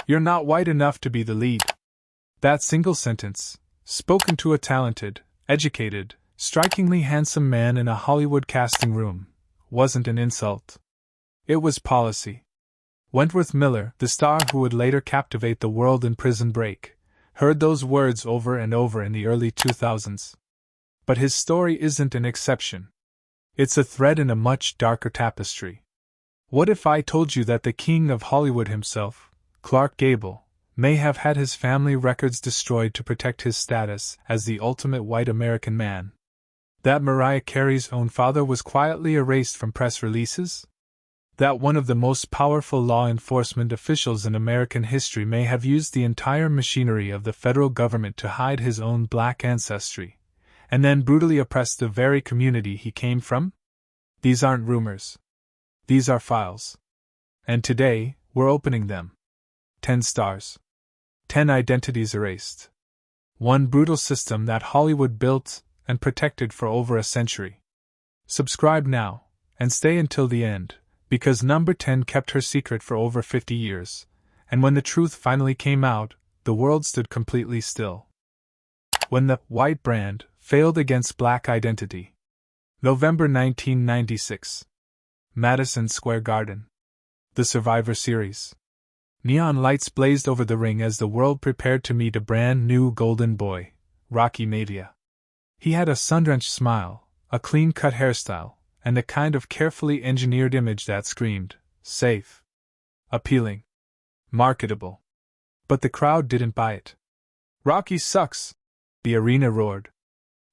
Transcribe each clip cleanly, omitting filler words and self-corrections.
You're not white enough to be the lead. That single sentence, spoken to a talented, educated, strikingly handsome man in a Hollywood casting room, wasn't an insult. It was policy. Wentworth Miller, the star who would later captivate the world in Prison Break, heard those words over and over in the early 2000s. But his story isn't an exception. It's a thread in a much darker tapestry. What if I told you that the king of Hollywood himself, Clark Gable, may have had his family records destroyed to protect his status as the ultimate white American man? That Mariah Carey's own father was quietly erased from press releases? That one of the most powerful law enforcement officials in American history may have used the entire machinery of the federal government to hide his own black ancestry, and then brutally oppressed the very community he came from? These aren't rumors. These are files. And today, we're opening them. 10 stars. 10 identities erased. One brutal system that Hollywood built and protected for over a century. Subscribe now, and stay until the end, because number 10 kept her secret for over 50 years, and when the truth finally came out, the world stood completely still. When the white brand failed against black identity. November 1996. Madison Square Garden. The Survivor Series. Neon lights blazed over the ring as the world prepared to meet a brand new golden boy, Rocky Maivia. He had a sun-drenched smile, a clean-cut hairstyle, and a kind of carefully engineered image that screamed, safe, appealing, marketable. But the crowd didn't buy it. Rocky sucks, the arena roared.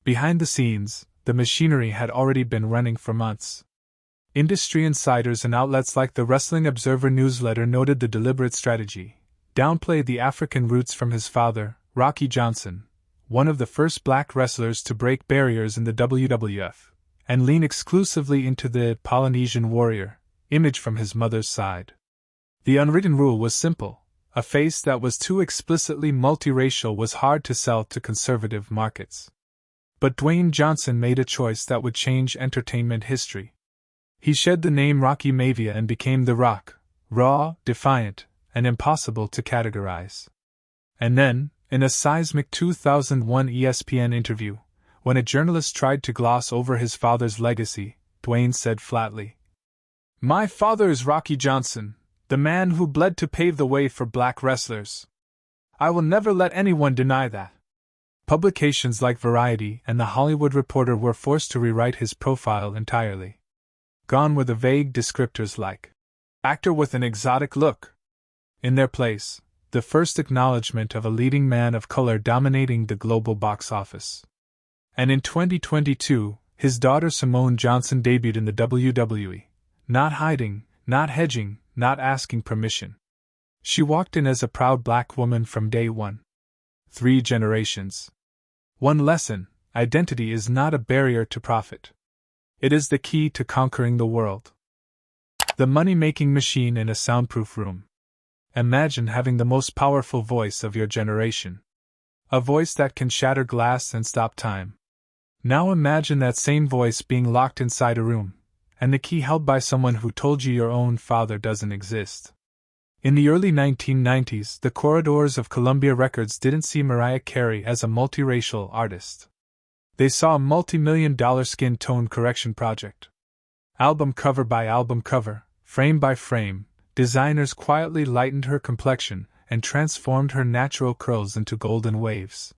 Behind the scenes, the machinery had already been running for months. Industry insiders and outlets like the Wrestling Observer newsletter noted the deliberate strategy, downplayed the African roots from his father, Rocky Johnson, one of the first black wrestlers to break barriers in the WWF, and lean exclusively into the Polynesian warrior image from his mother's side. The unwritten rule was simple: a face that was too explicitly multiracial was hard to sell to conservative markets. But Dwayne Johnson made a choice that would change entertainment history. He shed the name Rocky Maivia and became The Rock, raw, defiant, and impossible to categorize. And then, in a seismic 2001 ESPN interview, when a journalist tried to gloss over his father's legacy, Dwayne said flatly, "My father is Rocky Johnson, the man who bled to pave the way for black wrestlers. I will never let anyone deny that." Publications like Variety and The Hollywood Reporter were forced to rewrite his profile entirely. Gone were the vague descriptors like actor with an exotic look. In their place, the first acknowledgement of a leading man of color dominating the global box office. And in 2022, his daughter Simone Johnson debuted in the WWE, not hiding, not hedging, not asking permission. She walked in as a proud black woman from day one. 3 generations. One lesson: identity is not a barrier to profit. It is the key to conquering the world. The money-making machine in a soundproof room. Imagine having the most powerful voice of your generation. A voice that can shatter glass and stop time. Now imagine that same voice being locked inside a room, and the key held by someone who told you your own father doesn't exist. In the early 1990s, the corridors of Columbia Records didn't see Mariah Carey as a multiracial artist. They saw a multi-million-dollar skin tone correction project. Album cover by album cover, frame by frame, designers quietly lightened her complexion and transformed her natural curls into golden waves.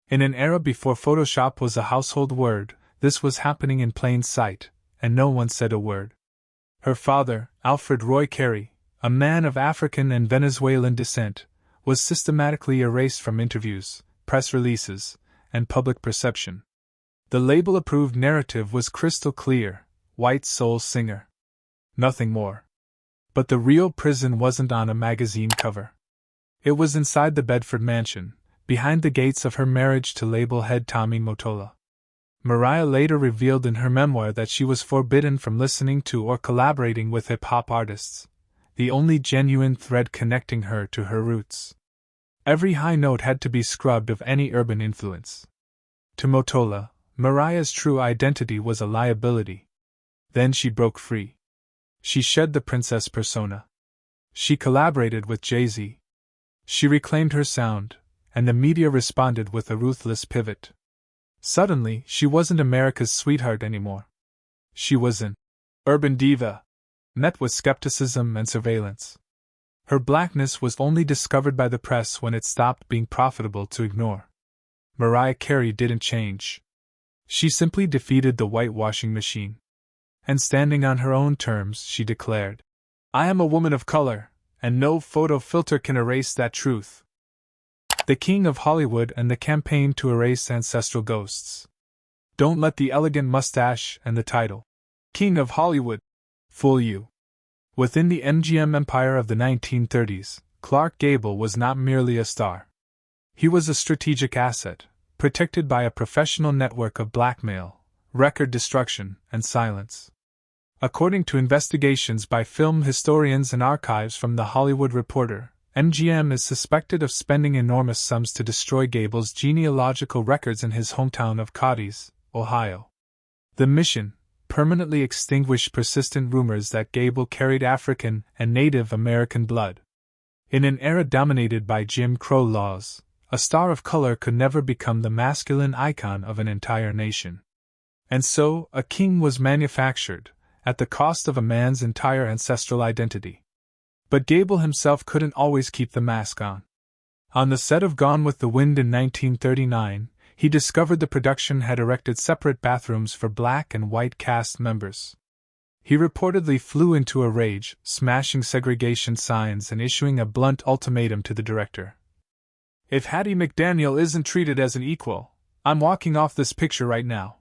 In an era before Photoshop was a household word, this was happening in plain sight, and no one said a word. Her father, Alfred Roy Carey, a man of African and Venezuelan descent, was systematically erased from interviews, press releases, and public perception. The label-approved narrative was crystal clear: white soul singer. Nothing more. But the real prison wasn't on a magazine cover. It was inside the Bedford mansion, behind the gates of her marriage to label head Tommy Mottola. Mariah later revealed in her memoir that she was forbidden from listening to or collaborating with hip-hop artists, the only genuine thread connecting her to her roots. Every high note had to be scrubbed of any urban influence. To Mottola, Mariah's true identity was a liability. Then she broke free. She shed the princess persona. She collaborated with Jay-Z. She reclaimed her sound, and the media responded with a ruthless pivot. Suddenly, she wasn't America's sweetheart anymore. She was an urban diva, met with skepticism and surveillance. Her blackness was only discovered by the press when it stopped being profitable to ignore. Mariah Carey didn't change. She simply defeated the whitewashing machine. And standing on her own terms, she declared, "I am a woman of color, and no photo filter can erase that truth." The King of Hollywood and the campaign to erase ancestral ghosts. Don't let the elegant mustache and the title, King of Hollywood, fool you. Within the MGM empire of the 1930s, Clark Gable was not merely a star. He was a strategic asset, protected by a professional network of blackmail, record destruction, and silence. According to investigations by film historians and archives from The Hollywood Reporter, MGM is suspected of spending enormous sums to destroy Gable's genealogical records in his hometown of Cadiz, Ohio. The mission permanently extinguished persistent rumors that Gable carried African and Native American blood. In an era dominated by Jim Crow laws, a star of color could never become the masculine icon of an entire nation. And so, a king was manufactured, at the cost of a man's entire ancestral identity. But Gable himself couldn't always keep the mask on. On the set of Gone with the Wind in 1939, he discovered the production had erected separate bathrooms for black and white cast members. He reportedly flew into a rage, smashing segregation signs and issuing a blunt ultimatum to the director. "If Hattie McDaniel isn't treated as an equal, I'm walking off this picture right now."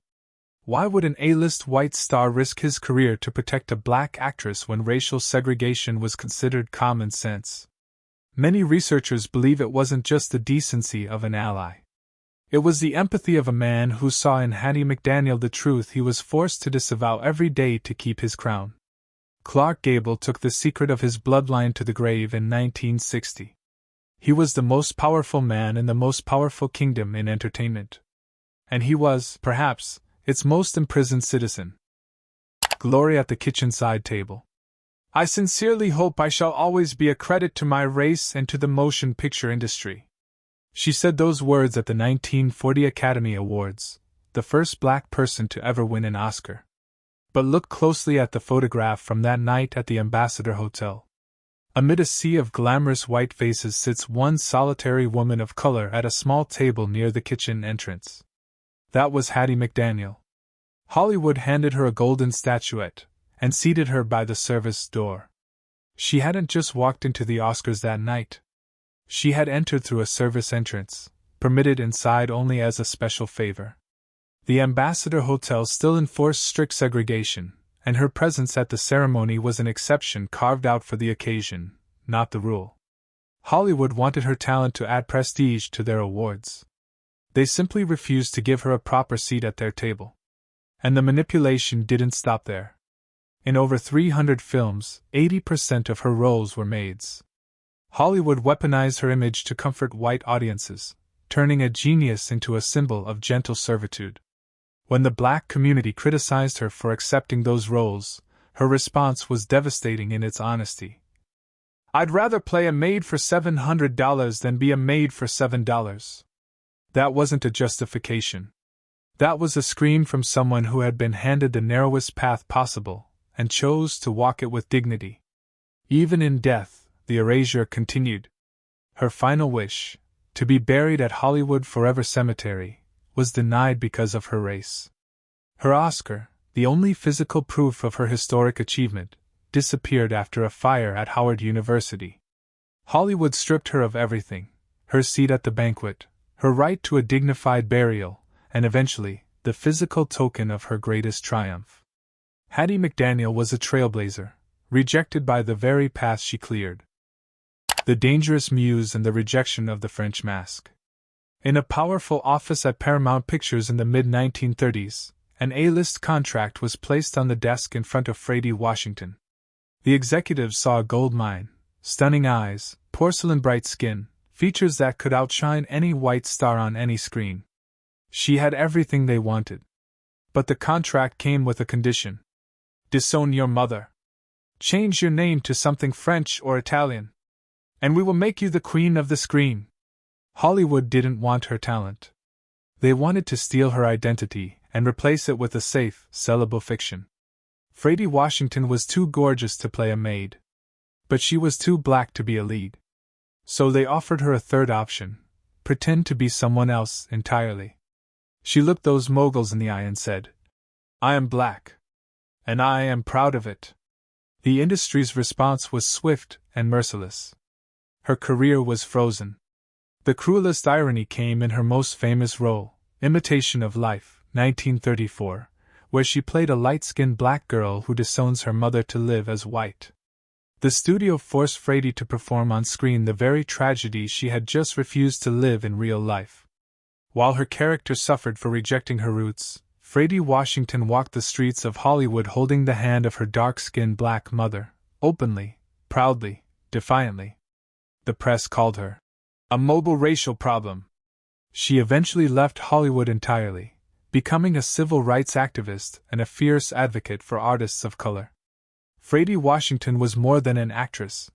Why would an A-list white star risk his career to protect a black actress when racial segregation was considered common sense? Many researchers believe it wasn't just the decency of an ally. It was the empathy of a man who saw in Hattie McDaniel the truth he was forced to disavow every day to keep his crown. Clark Gable took the secret of his bloodline to the grave in 1960. He was the most powerful man in the most powerful kingdom in entertainment. And he was, perhaps, its most imprisoned citizen. Glory at the kitchen side table. "I sincerely hope I shall always be a credit to my race and to the motion picture industry." She said those words at the 1940 Academy Awards, the first black person to ever win an Oscar. But look closely at the photograph from that night at the Ambassador Hotel. Amid a sea of glamorous white faces sits one solitary woman of color at a small table near the kitchen entrance. That was Hattie McDaniel. Hollywood handed her a golden statuette and seated her by the service door. She hadn't just walked into the Oscars that night. She had entered through a service entrance, permitted inside only as a special favor. The Ambassador Hotel still enforced strict segregation, and her presence at the ceremony was an exception carved out for the occasion, not the rule. Hollywood wanted her talent to add prestige to their awards. They simply refused to give her a proper seat at their table. And the manipulation didn't stop there. In over 300 films, 80% of her roles were maids. Hollywood weaponized her image to comfort white audiences, turning a genius into a symbol of gentle servitude. When the black community criticized her for accepting those roles, her response was devastating in its honesty. "I'd rather play a maid for $700 than be a maid for $7. That wasn't a justification. That was a scream from someone who had been handed the narrowest path possible, and chose to walk it with dignity. Even in death, the erasure continued. Her final wish, to be buried at Hollywood Forever Cemetery, was denied because of her race. Her Oscar, the only physical proof of her historic achievement, disappeared after a fire at Howard University. Hollywood stripped her of everything: her seat at the banquet, her right to a dignified burial, and eventually, the physical token of her greatest triumph. Hattie McDaniel was a trailblazer, rejected by the very path she cleared. The Dangerous Muse and the Rejection of the French Mask. In a powerful office at Paramount Pictures in the mid-1930s, an A-list contract was placed on the desk in front of Frady Washington. The executives saw a gold mine: stunning eyes, porcelain-bright skin, features that could outshine any white star on any screen. She had everything they wanted. But the contract came with a condition: disown your mother. Change your name to something French or Italian. And we will make you the queen of the screen. Hollywood didn't want her talent. They wanted to steal her identity and replace it with a safe, sellable fiction. Frady Washington was too gorgeous to play a maid. But she was too black to be a lead. So they offered her a third option: pretend to be someone else entirely. She looked those moguls in the eye and said, "I am black. And I am proud of it." The industry's response was swift and merciless. Her career was frozen. The cruelest irony came in her most famous role, Imitation of Life, 1934, where she played a light-skinned black girl who disowns her mother to live as white. The studio forced Frady to perform on screen the very tragedy she had just refused to live in real life. While her character suffered for rejecting her roots, Frady Washington walked the streets of Hollywood holding the hand of her dark-skinned black mother, openly, proudly, defiantly. The press called her a mobile racial problem. She eventually left Hollywood entirely, becoming a civil rights activist and a fierce advocate for artists of color. Frady Washington was more than an actress.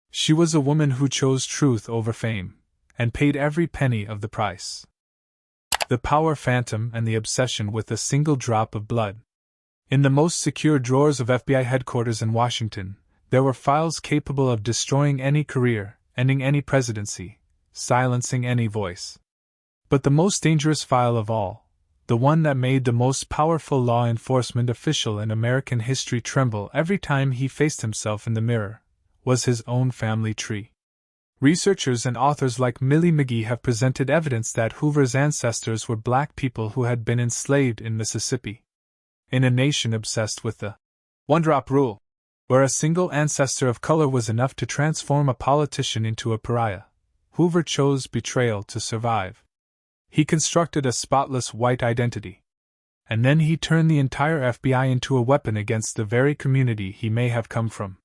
She was a woman who chose truth over fame, and paid every penny of the price. The power phantom and the obsession with a single drop of blood. In the most secure drawers of FBI headquarters in Washington, there were files capable of destroying any career, ending any presidency, silencing any voice. But the most dangerous file of all, the one that made the most powerful law enforcement official in American history tremble every time he faced himself in the mirror, was his own family tree. Researchers and authors like Millie McGee have presented evidence that Hoover's ancestors were black people who had been enslaved in Mississippi. In a nation obsessed with the one-drop rule, where a single ancestor of color was enough to transform a politician into a pariah, Hoover chose betrayal to survive. He constructed a spotless white identity. And then he turned the entire FBI into a weapon against the very community he may have come from.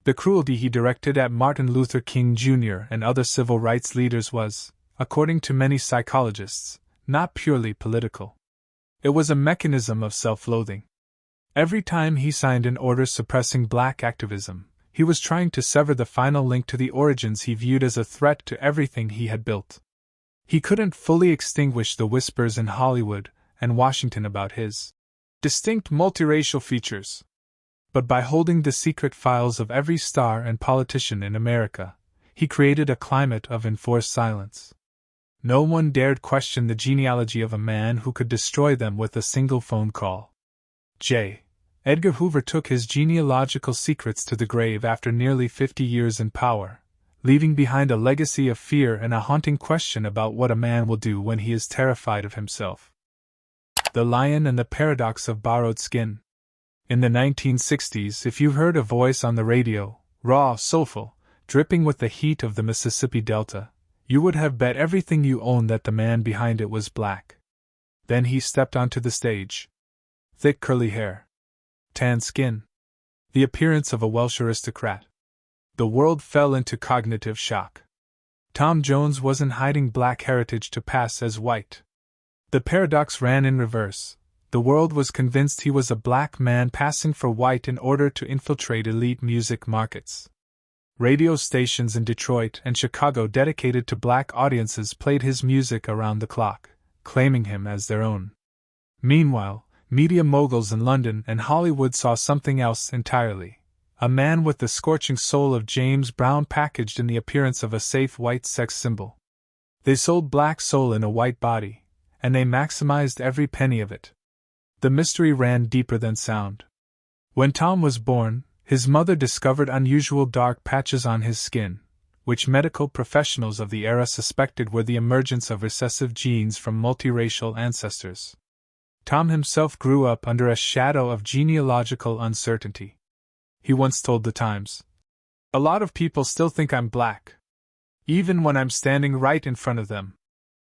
The cruelty he directed at Martin Luther King Jr. and other civil rights leaders was, according to many psychologists, not purely political. It was a mechanism of self-loathing. Every time he signed an order suppressing black activism, he was trying to sever the final link to the origins he viewed as a threat to everything he had built. He couldn't fully extinguish the whispers in Hollywood and Washington about his distinct multiracial features. But by holding the secret files of every star and politician in America, he created a climate of enforced silence. No one dared question the genealogy of a man who could destroy them with a single phone call. J. Edgar Hoover took his genealogical secrets to the grave after nearly 50 years in power, leaving behind a legacy of fear and a haunting question about what a man will do when he is terrified of himself. The Lion and the Paradox of Borrowed Skin. In the 1960s, if you heard a voice on the radio, raw, soulful, dripping with the heat of the Mississippi Delta, you would have bet everything you owned that the man behind it was black. Then he stepped onto the stage. Thick curly hair. Tan skin. The appearance of a Welsh aristocrat. The world fell into cognitive shock. Tom Jones wasn't hiding black heritage to pass as white. The paradox ran in reverse. The world was convinced he was a black man passing for white in order to infiltrate elite music markets. Radio stations in Detroit and Chicago dedicated to black audiences played his music around the clock, claiming him as their own. Meanwhile, media moguls in London and Hollywood saw something else entirely. A man with the scorching soul of James Brown packaged in the appearance of a safe white sex symbol. They sold black soul in a white body, and they maximized every penny of it. The mystery ran deeper than sound. When Tom was born, his mother discovered unusual dark patches on his skin, which medical professionals of the era suspected were the emergence of recessive genes from multiracial ancestors. Tom himself grew up under a shadow of genealogical uncertainty. He once told the Times, "A lot of people still think I'm black, even when I'm standing right in front of them."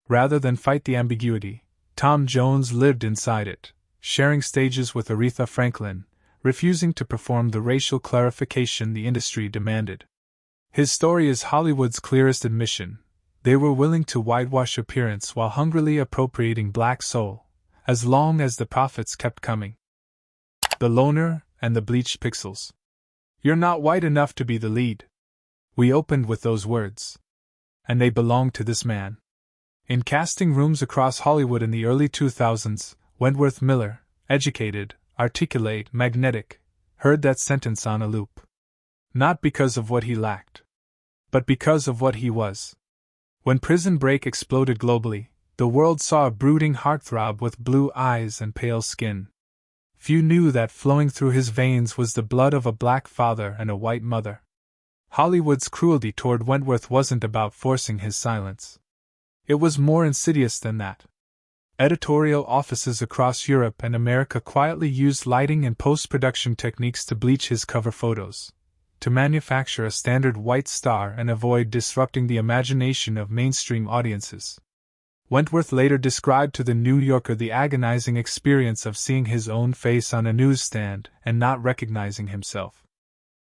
Rather than fight the ambiguity, Tom Jones lived inside it, sharing stages with Aretha Franklin, refusing to perform the racial clarification the industry demanded. His story is Hollywood's clearest admission. They were willing to whitewash appearance while hungrily appropriating black soul, as long as the profits kept coming. The Loner and the Bleached Pixels. You're not white enough to be the lead. We opened with those words. And they belonged to this man. In casting rooms across Hollywood in the early 2000s, Wentworth Miller, educated, articulate, magnetic, heard that sentence on a loop. Not because of what he lacked, but because of what he was. When Prison Break exploded globally, the world saw a brooding heartthrob with blue eyes and pale skin. Few knew that flowing through his veins was the blood of a black father and a white mother. Hollywood's cruelty toward Wentworth wasn't about forcing his silence. It was more insidious than that. Editorial offices across Europe and America quietly used lighting and post-production techniques to bleach his cover photos, to manufacture a standard white star and avoid disrupting the imagination of mainstream audiences. Wentworth later described to The New Yorker the agonizing experience of seeing his own face on a newsstand and not recognizing himself.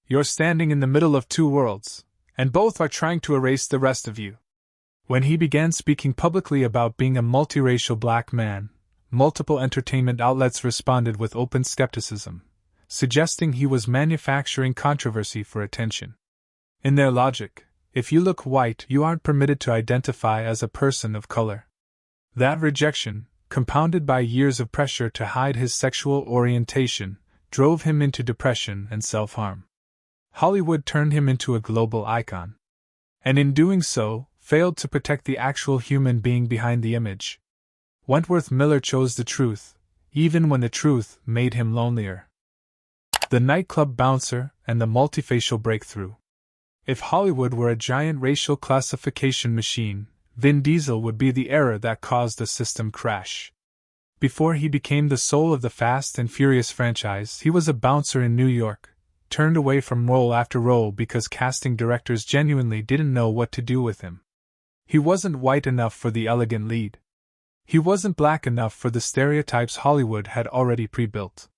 You're standing in the middle of two worlds, and both are trying to erase the rest of you. When he began speaking publicly about being a multiracial black man, multiple entertainment outlets responded with open skepticism, suggesting he was manufacturing controversy for attention. In their logic, if you look white, you aren't permitted to identify as a person of color. That rejection, compounded by years of pressure to hide his sexual orientation, drove him into depression and self-harm. Hollywood turned him into a global icon. And in doing so, failed to protect the actual human being behind the image. Wentworth Miller chose the truth, even when the truth made him lonelier. The nightclub bouncer and the multifacial breakthrough. If Hollywood were a giant racial classification machine, Vin Diesel would be the error that caused the system crash. Before he became the soul of the Fast and Furious franchise, he was a bouncer in New York, turned away from role after role because casting directors genuinely didn't know what to do with him. He wasn't white enough for the elegant lead. He wasn't black enough for the stereotypes Hollywood had already pre-built.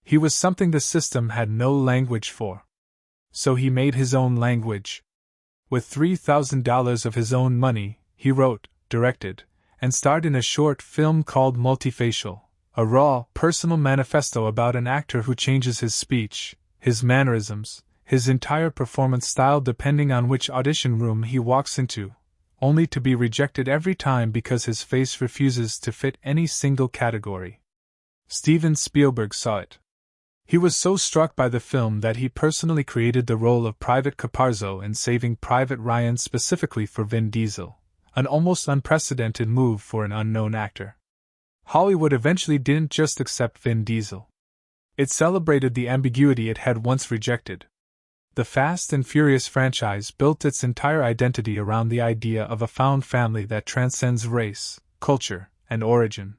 He was something the system had no language for. So he made his own language. With $3,000 of his own money, he wrote, directed, and starred in a short film called Multifacial, a raw, personal manifesto about an actor who changes his speech, his mannerisms, his entire performance style depending on which audition room he walks into, only to be rejected every time because his face refuses to fit any single category. Steven Spielberg saw it. He was so struck by the film that he personally created the role of Private Caparzo in Saving Private Ryan specifically for Vin Diesel, an almost unprecedented move for an unknown actor. Hollywood eventually didn't just accept Vin Diesel. It celebrated the ambiguity it had once rejected. The Fast and Furious franchise built its entire identity around the idea of a found family that transcends race, culture, and origin.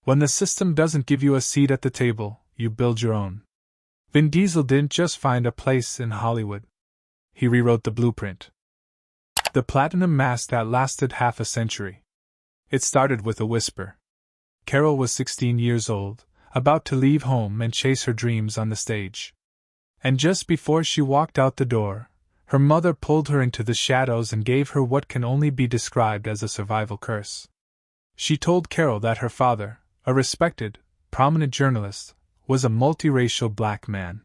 When the system doesn't give you a seat at the table, you build your own. Vin Diesel didn't just find a place in Hollywood. He rewrote the blueprint. The platinum mask that lasted half a century. It started with a whisper. Carol was 16 years old, about to leave home and chase her dreams on the stage. And just before she walked out the door, her mother pulled her into the shadows and gave her what can only be described as a survival curse. She told Carol that her father, a respected, prominent journalist, was a multiracial black man.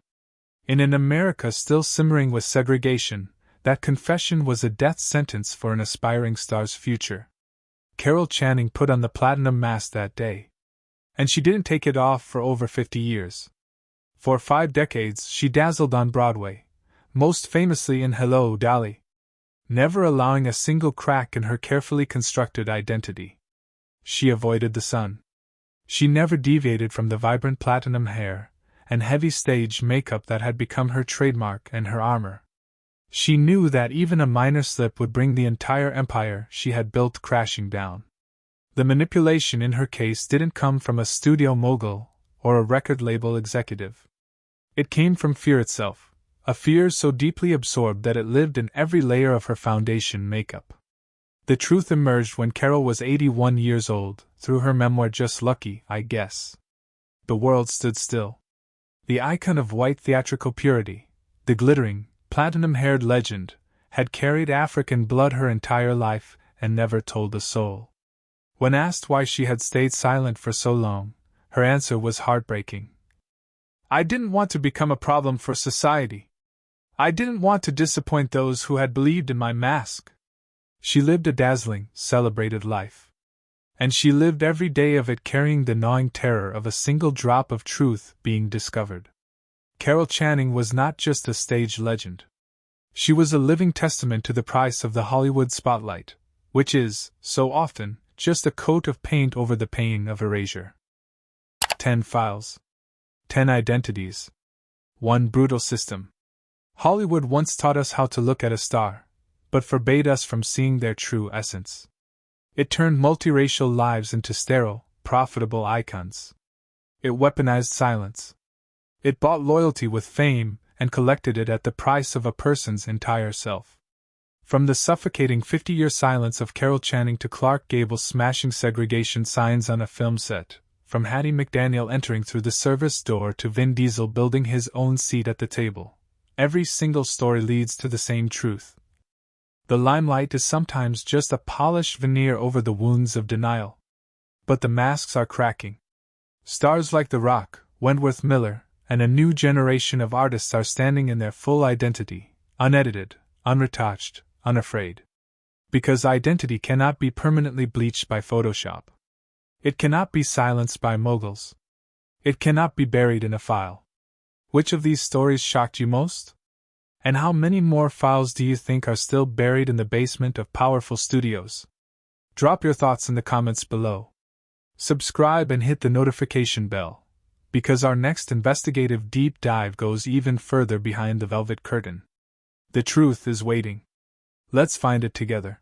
In an America still simmering with segregation, that confession was a death sentence for an aspiring star's future. Carol Channing put on the platinum mask that day. And she didn't take it off for over 50 years. For 5 decades she dazzled on Broadway, most famously in Hello, Dolly, never allowing a single crack in her carefully constructed identity. She avoided the sun. She never deviated from the vibrant platinum hair and heavy stage makeup that had become her trademark and her armor. She knew that even a minor slip would bring the entire empire she had built crashing down. The manipulation in her case didn't come from a studio mogul or a record label executive. It came from fear itself, a fear so deeply absorbed that it lived in every layer of her foundation makeup. The truth emerged when Carol was 81 years old, through her memoir Just Lucky, I Guess. The world stood still. The icon of white theatrical purity, the glittering, platinum-haired legend, had carried African blood her entire life and never told a soul. When asked why she had stayed silent for so long, her answer was heartbreaking. I didn't want to become a problem for society. I didn't want to disappoint those who had believed in my mask. She lived a dazzling, celebrated life. And she lived every day of it carrying the gnawing terror of a single drop of truth being discovered. Carol Channing was not just a stage legend. She was a living testament to the price of the Hollywood spotlight, which is, so often, just a coat of paint over the pain of erasure. 10 files. 10 identities. 1 brutal system. Hollywood once taught us how to look at a star, but forbade us from seeing their true essence. It turned multiracial lives into sterile, profitable icons. It weaponized silence. It bought loyalty with fame and collected it at the price of a person's entire self. From the suffocating 50-year silence of Carol Channing to Clark Gable smashing segregation signs on a film set, from Hattie McDaniel entering through the service door to Vin Diesel building his own seat at the table, every single story leads to the same truth. The limelight is sometimes just a polished veneer over the wounds of denial. But the masks are cracking. Stars like The Rock, Wentworth Miller, and a new generation of artists are standing in their full identity, unedited, unretouched, unafraid. Because identity cannot be permanently bleached by Photoshop. It cannot be silenced by moguls. It cannot be buried in a file. Which of these stories shocked you most? And how many more files do you think are still buried in the basement of powerful studios? Drop your thoughts in the comments below. Subscribe and hit the notification bell, because our next investigative deep dive goes even further behind the velvet curtain. The truth is waiting. Let's find it together.